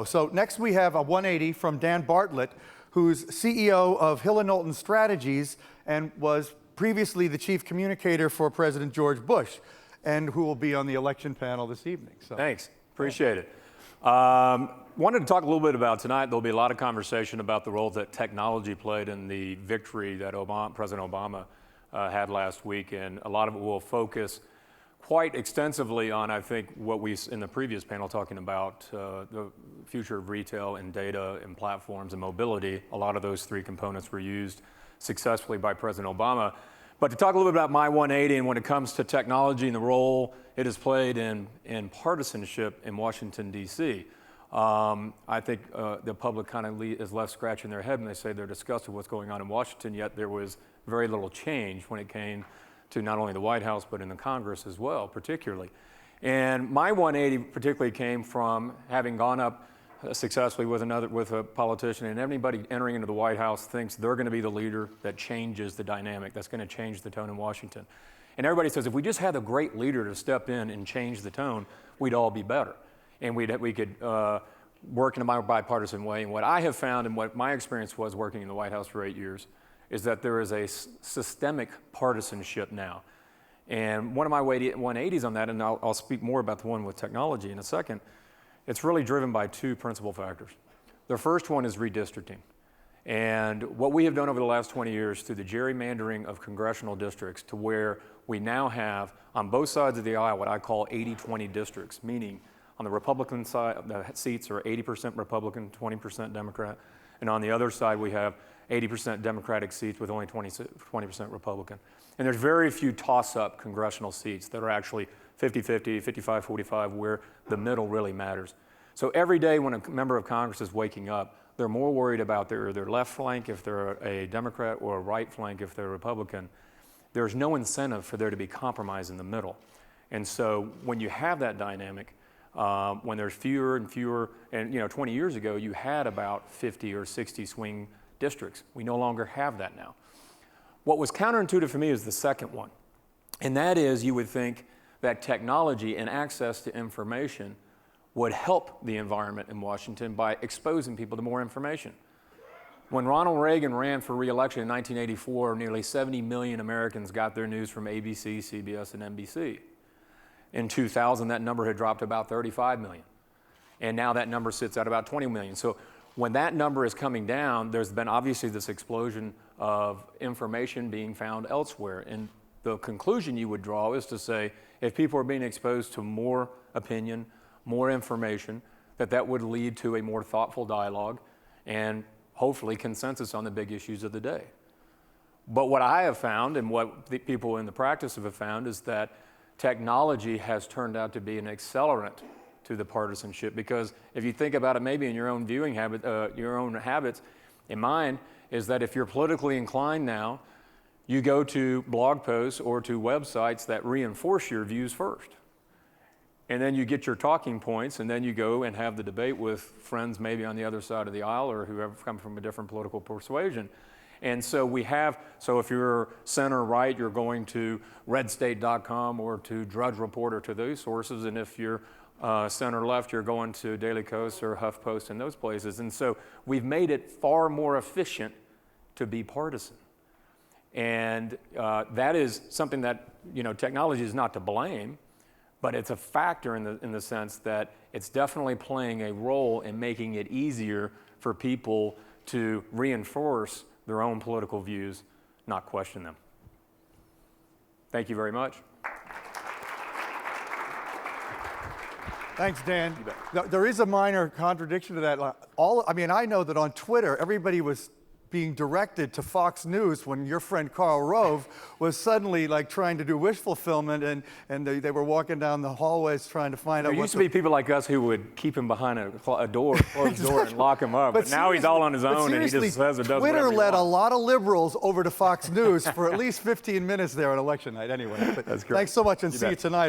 So next we have a 180 from Dan Bartlett, who's CEO of Hill & Knowlton Strategies and was previously the chief communicator for President George Bush, and who will be on the election panel this evening. So. Thanks, appreciate it. Wanted to talk a little bit about tonight. There'll be a lot of conversation about the role that technology played in the victory that President Obama had last week, and a lot of it will focus quite extensively on, I think, what we in the previous panel talking about the future of retail and data and platforms and mobility. A lot of those three components were used successfully by President Obama. But to talk a little bit about my 180 and when it comes to technology and the role it has played in partisanship in Washington, D.C., I think the public kind of is left scratching their head when they say they're disgusted with what's going on in Washington, yet there was very little change when it came to not only the White House, but in the Congress as well, particularly. And my 180 particularly came from having gone up successfully with a politician, and everybody entering into the White House thinks they're going to be the leader that changes the dynamic, that's going to change the tone in Washington. And everybody says, if we just had a great leader to step in and change the tone, we'd all be better. And we could work in a bipartisan way. And what I have found, and what my experience was working in the White House for 8 years, is that there is a systemic partisanship now. And one of my 180s on that, and I'll speak more about the one with technology in a second, it's really driven by two principal factors. The first one is redistricting. And what we have done over the last 20 years through the gerrymandering of congressional districts to where we now have, on both sides of the aisle, what I call 80-20 districts, meaning on the Republican side, the seats are 80% Republican, 20% Democrat. And on the other side, we have 80% Democratic seats with only 20% Republican. And there's very few toss-up congressional seats that are actually 50-50, 55-45, where the middle really matters. So every day when a member of Congress is waking up, they're more worried about their left flank if they're a Democrat or a right flank if they're a Republican. There's no incentive for there to be compromise in the middle. And so when you have that dynamic, when there's fewer and fewer, and 20 years ago you had about 50 or 60 swing districts. We no longer have that now. What was counterintuitive for me is the second one, and that is you would think that technology and access to information would help the environment in Washington by exposing people to more information. When Ronald Reagan ran for re-election in 1984, nearly 70 million Americans got their news from ABC, CBS, and NBC. In 2000, that number had dropped to about 35 million. And now that number sits at about 20 million. So when that number is coming down, there's been obviously this explosion of information being found elsewhere. And the conclusion you would draw is to say, if people are being exposed to more opinion, more information, that would lead to a more thoughtful dialogue and hopefully consensus on the big issues of the day. But what I have found, and what the people in the practice have found, is that technology has turned out to be an accelerant to the partisanship, because if you think about it, maybe in your own viewing habit, your own habits, in mine, is that if you're politically inclined now, you go to blog posts or to websites that reinforce your views first. And then you get your talking points, and then you go and have the debate with friends maybe on the other side of the aisle or whoever come from a different political persuasion. And so so if you're center-right, you're going to redstate.com or to Drudge Report or to those sources. And if you're center-left, you're going to Daily Kos or HuffPost and those places. And so we've made it far more efficient to be partisan. And that is something that, technology is not to blame, but it's a factor in the sense that it's definitely playing a role in making it easier for people to reinforce their own political views, not question them. Thank you very much. Thanks, Dan. There is a minor contradiction to that. I know that on Twitter, everybody was being directed to Fox News when your friend Karl Rove was suddenly trying to do wish fulfillment, and they were walking down the hallways trying to find out. There used to be people like us who would keep him behind a closed door, and lock him up. But now he's all on his own, and he just says or does whatever he wants. Twitter led a lot of liberals over to Fox News for at least 15 minutes there on election night. Anyway, but that's great. Thanks so much, and see you tonight.